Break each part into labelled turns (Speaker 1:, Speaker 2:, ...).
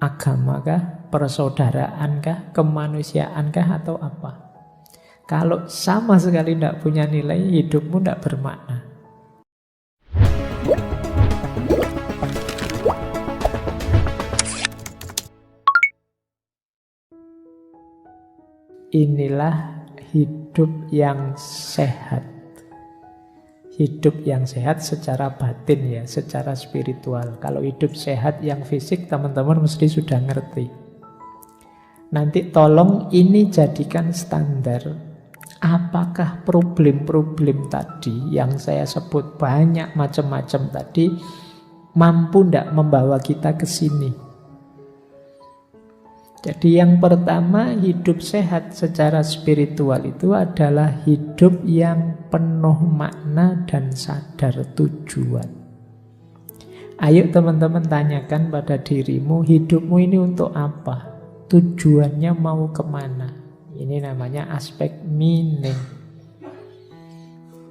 Speaker 1: Agama kah? Persaudaraan kah? Kemanusiaan kah? Atau apa? Kalau sama sekali tidak punya nilai, hidupmu tidak bermakna. Inilah hidup yang sehat. Hidup yang sehat secara batin ya, secara spiritual. Kalau hidup sehat yang fisik, teman-teman mesti sudah ngerti. Nanti tolong ini jadikan standar. Apakah problem-problem tadi yang saya sebut banyak macam-macam tadi mampu tidak membawa kita ke sini? Jadi yang pertama, hidup sehat secara spiritual itu adalah hidup yang penuh makna dan sadar tujuan. Ayo teman-teman tanyakan pada dirimu, hidupmu ini untuk apa? Tujuannya mau kemana? Ini namanya aspek meaning.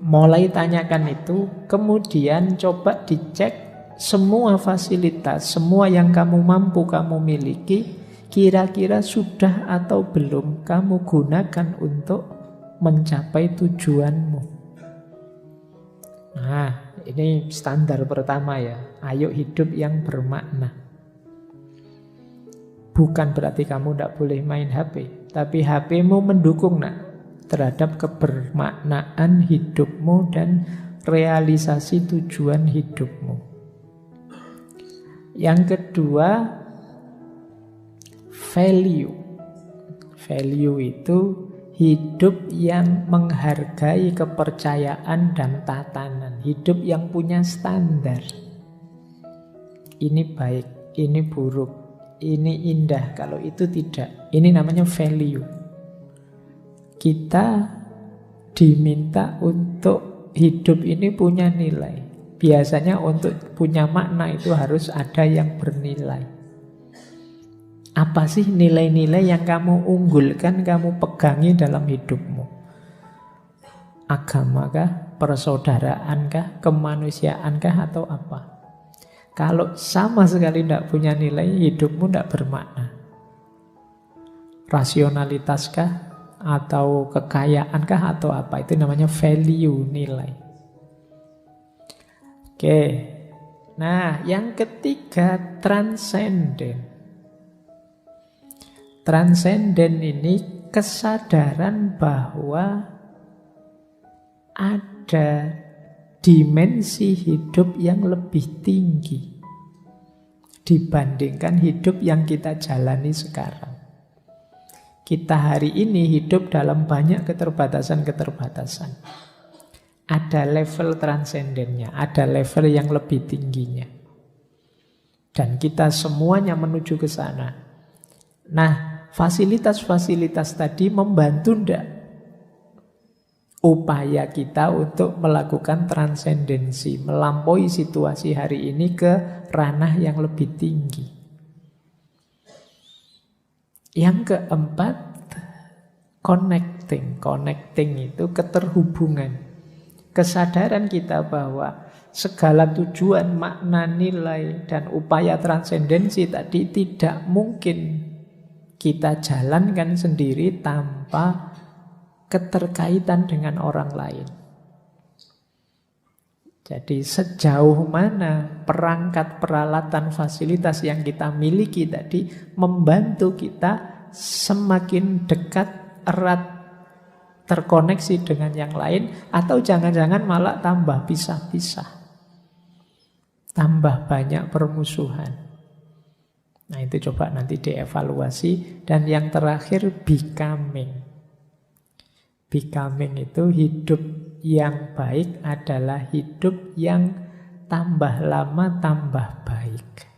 Speaker 1: Mulai tanyakan itu, kemudian coba dicek semua fasilitas, semua yang kamu mampu kamu miliki, kira-kira sudah atau belum kamu gunakan untuk mencapai tujuanmu. Nah, ini standar pertama ya. Ayo hidup yang bermakna. Bukan berarti kamu tidak boleh main HP, tapi HP-mu mendukung terhadap kebermaknaan hidupmu dan realisasi tujuan hidupmu. Yang kedua, value. Value itu hidup yang menghargai kepercayaan dan tatanan. Hidup yang punya standar. Ini baik, ini buruk, ini indah, kalau itu tidak. Ini namanya value. Kita diminta untuk hidup ini punya nilai. Biasanya untuk punya makna itu harus ada yang bernilai. Apa sih nilai-nilai yang kamu unggulkan, kamu pegangi dalam hidupmu? Agama kah? Persaudaraan kah? Kemanusiaan kah? Atau apa? Kalau sama sekali tidak punya nilai, hidupmu tidak bermakna. Rasionalitas kah? Atau kekayaan kah? Atau apa? Itu namanya value, nilai. Oke. Nah, yang ketiga, transenden. Transenden ini kesadaran bahwa ada dimensi hidup yang lebih tinggi dibandingkan hidup yang kita jalani sekarang. Kita hari ini hidup dalam banyak keterbatasan-keterbatasan. Ada level transendennya, ada level yang lebih tingginya. Dan kita semuanya menuju ke sana. Nah, fasilitas-fasilitas tadi membantu ndak upaya kita untuk melakukan transendensi, melampaui situasi hari ini ke ranah yang lebih tinggi. Yang keempat, connecting. Connecting itu keterhubungan. Kesadaran kita bahwa segala tujuan, makna, nilai, dan upaya transendensi tadi tidak mungkin kita jalankan sendiri tanpa keterkaitan dengan orang lain. Jadi sejauh mana perangkat, peralatan, fasilitas yang kita miliki tadi membantu kita semakin dekat, erat, terkoneksi dengan yang lain, atau jangan-jangan malah tambah pisah-pisah, tambah banyak permusuhan. Nah, itu coba nanti dievaluasi. Dan yang terakhir, becoming. Becoming itu hidup yang baik adalah hidup yang tambah lama tambah baik.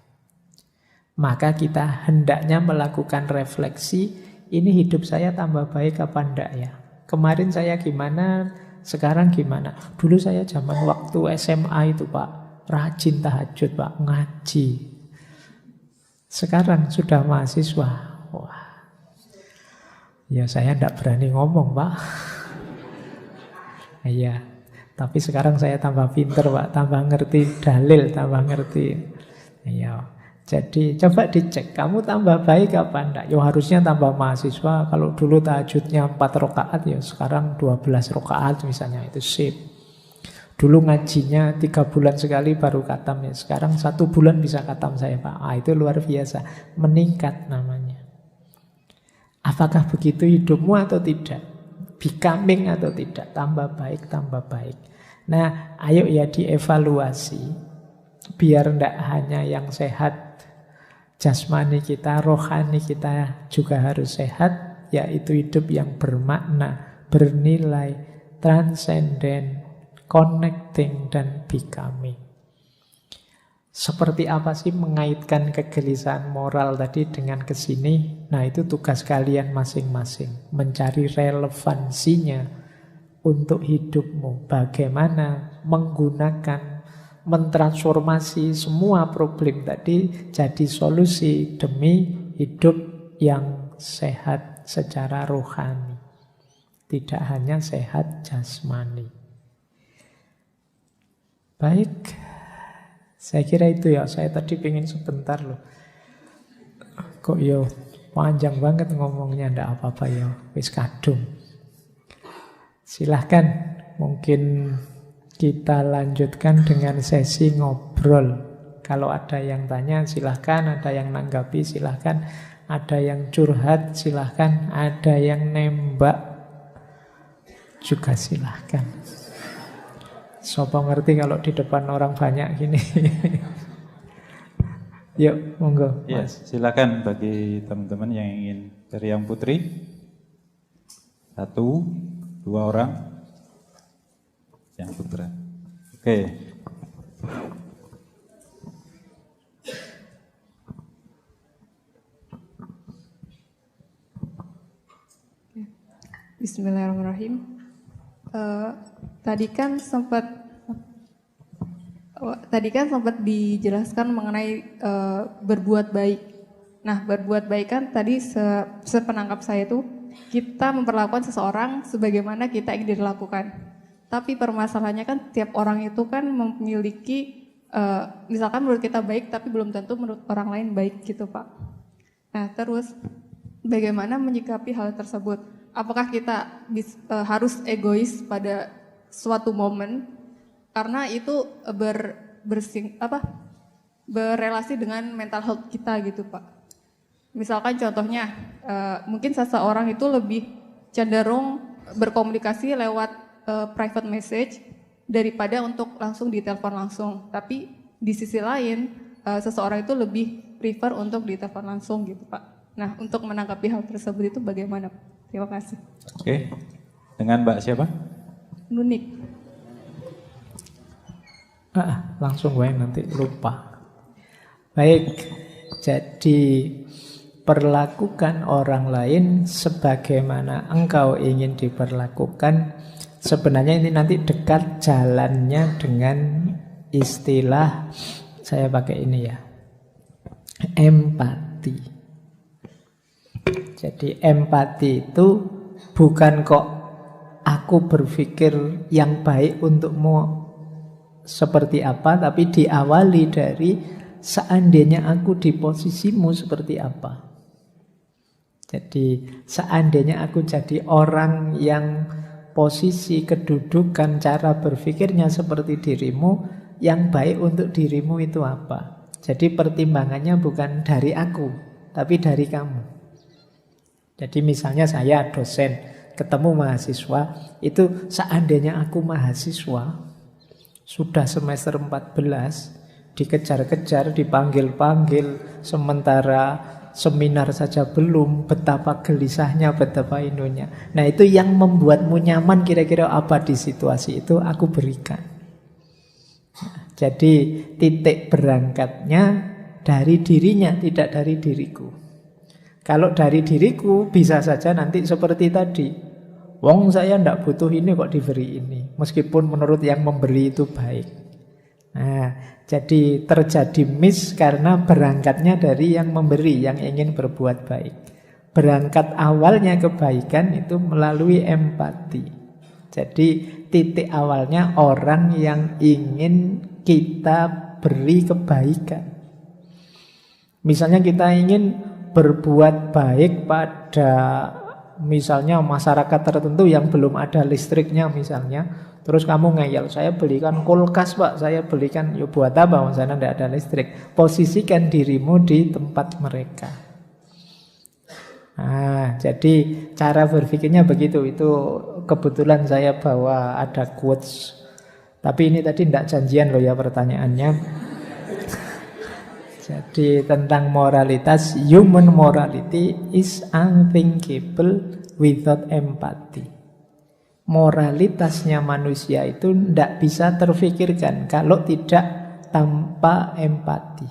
Speaker 1: Maka kita hendaknya melakukan refleksi, ini hidup saya tambah baik apa enggak ya? Kemarin saya gimana, sekarang gimana? Dulu saya zaman waktu SMA itu Pak, rajin tahajud Pak, ngaji. Sekarang sudah mahasiswa, wah, ya saya tidak berani ngomong Pak. Iya, tapi sekarang saya tambah pinter Pak, tambah ngerti dalil, tambah ngerti. Iya, Jadi coba dicek, kamu tambah baik apa enggak? Ya harusnya tambah mahasiswa. Kalau dulu tahajudnya 4 rakaat, ya sekarang 12 rakaat misalnya, itu sip. Dulu ngajinya 3 bulan sekali baru khatam, ya sekarang 1 bulan bisa khatam saya Pak. Itu luar biasa, meningkat namanya. Apakah begitu hidupmu atau tidak? Becoming atau tidak? Tambah baik, tambah baik. Nah, ayo ya dievaluasi. Biar tidak hanya yang sehat jasmani kita, rohani kita juga harus sehat, yaitu hidup yang bermakna, bernilai, transenden, connecting, dan becoming. Seperti apa sih mengaitkan kegelisahan moral tadi dengan kesini? Nah, itu tugas kalian masing-masing, mencari relevansinya untuk hidupmu. Bagaimana menggunakan, mentransformasi semua problem tadi jadi solusi demi hidup yang sehat secara rohani. Tidak hanya sehat jasmani. Baik, saya kira itu ya. Saya tadi pengen sebentar loh. Kok yo panjang banget ngomongnya, ndak apa-apa ya. Wis kadung. Silahkan, mungkin kita lanjutkan dengan sesi ngobrol. Kalau ada yang tanya silahkan, ada yang nanggapi silahkan, ada yang curhat silahkan, ada yang nembak juga silahkan. Sopo ngerti kalau di depan orang banyak gini. Yuk, monggo.
Speaker 2: Yes, silakan bagi teman-teman yang ingin dari yang putri. 1, 2 orang. Yang putra. Oke.
Speaker 3: Bismillahirrahmanirrahim. Tadi kan sempat dijelaskan mengenai berbuat baik. Nah, berbuat baik kan tadi sepenangkap saya itu kita memperlakukan seseorang sebagaimana kita ingin dilakukan. Tapi permasalahannya kan tiap orang itu kan memiliki, misalkan menurut kita baik tapi belum tentu menurut orang lain baik gitu Pak. Nah terus bagaimana menyikapi hal tersebut? Apakah kita harus egois pada suatu momen karena itu berrelasi dengan mental health kita gitu Pak. Misalkan contohnya, mungkin seseorang itu lebih cenderung berkomunikasi lewat private message daripada untuk langsung ditelepon langsung. Tapi di sisi lain seseorang itu lebih prefer untuk ditelepon langsung gitu Pak. Nah untuk menanggapi hal tersebut itu bagaimana? Terima kasih.
Speaker 2: Oke, dengan Mbak siapa?
Speaker 3: Nunik.
Speaker 1: Langsung gue nanti lupa. Baik, jadi perlakukan orang lain sebagaimana engkau ingin diperlakukan. Sebenarnya ini nanti dekat jalannya dengan istilah, saya pakai ini ya, empati. Jadi empati itu bukan kok aku berpikir yang baik untukmu seperti apa, tapi diawali dari seandainya aku di posisimu seperti apa. Jadi seandainya aku jadi orang yang posisi, kedudukan, cara berpikirnya seperti dirimu, yang baik untuk dirimu itu apa? Jadi pertimbangannya bukan dari aku, tapi dari kamu. Jadi misalnya saya dosen, ketemu mahasiswa, itu seandainya aku mahasiswa, sudah semester 14, dikejar-kejar, dipanggil-panggil, sementara seminar saja belum, betapa gelisahnya, betapa inunya. Nah itu yang membuatmu nyaman kira-kira apa di situasi itu aku berikan. Jadi titik berangkatnya dari dirinya, tidak dari diriku. Kalau dari diriku bisa saja nanti seperti tadi. Wong saya ndak butuh ini kok diberi ini. Meskipun menurut yang memberi itu baik. Nah, jadi terjadi miss karena berangkatnya dari yang memberi, yang ingin berbuat baik. Berangkat awalnya kebaikan itu melalui empati. Jadi titik awalnya orang yang ingin kita beri kebaikan. Misalnya kita ingin berbuat baik pada misalnya masyarakat tertentu yang belum ada listriknya misalnya, terus kamu ngeyel, saya belikan kulkas Pak, saya belikan, ya buat apa, misalnya tidak ada listrik. Posisikan dirimu di tempat mereka. Nah, jadi cara berpikirnya begitu. Itu kebetulan saya bawa ada quotes. Tapi ini tadi tidak janjian loh ya pertanyaannya. Jadi tentang moralitas, human morality is unthinkable without empathy. Moralitasnya manusia itu tidak bisa terfikirkan kalau tidak tanpa empati.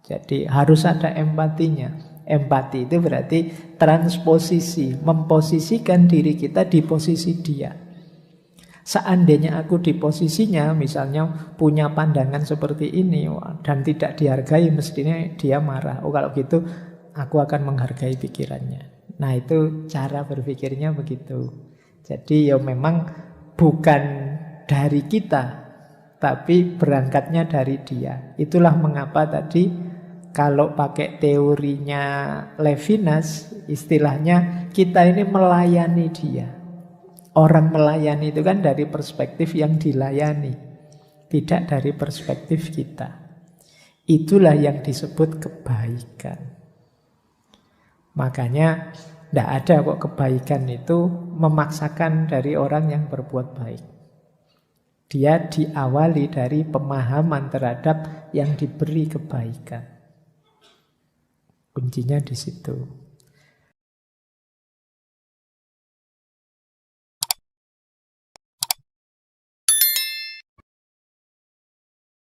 Speaker 1: Jadi harus ada empatinya. Empati itu berarti transposisi, memposisikan diri kita di posisi dia. Seandainya aku di posisinya, misalnya punya pandangan seperti ini dan tidak dihargai, mestinya dia marah. Oh kalau gitu aku akan menghargai pikirannya. Nah itu cara berpikirnya begitu. Jadi ya memang bukan dari kita, tapi berangkatnya dari dia. Itulah mengapa tadi kalau pakai teorinya Levinas, istilahnya kita ini melayani dia. Orang melayani itu kan dari perspektif yang dilayani, tidak dari perspektif kita. Itulah yang disebut kebaikan. Makanya tidak ada kok kebaikan itu memaksakan dari orang yang berbuat baik. Dia diawali dari pemahaman terhadap yang diberi kebaikan. Kuncinya di situ.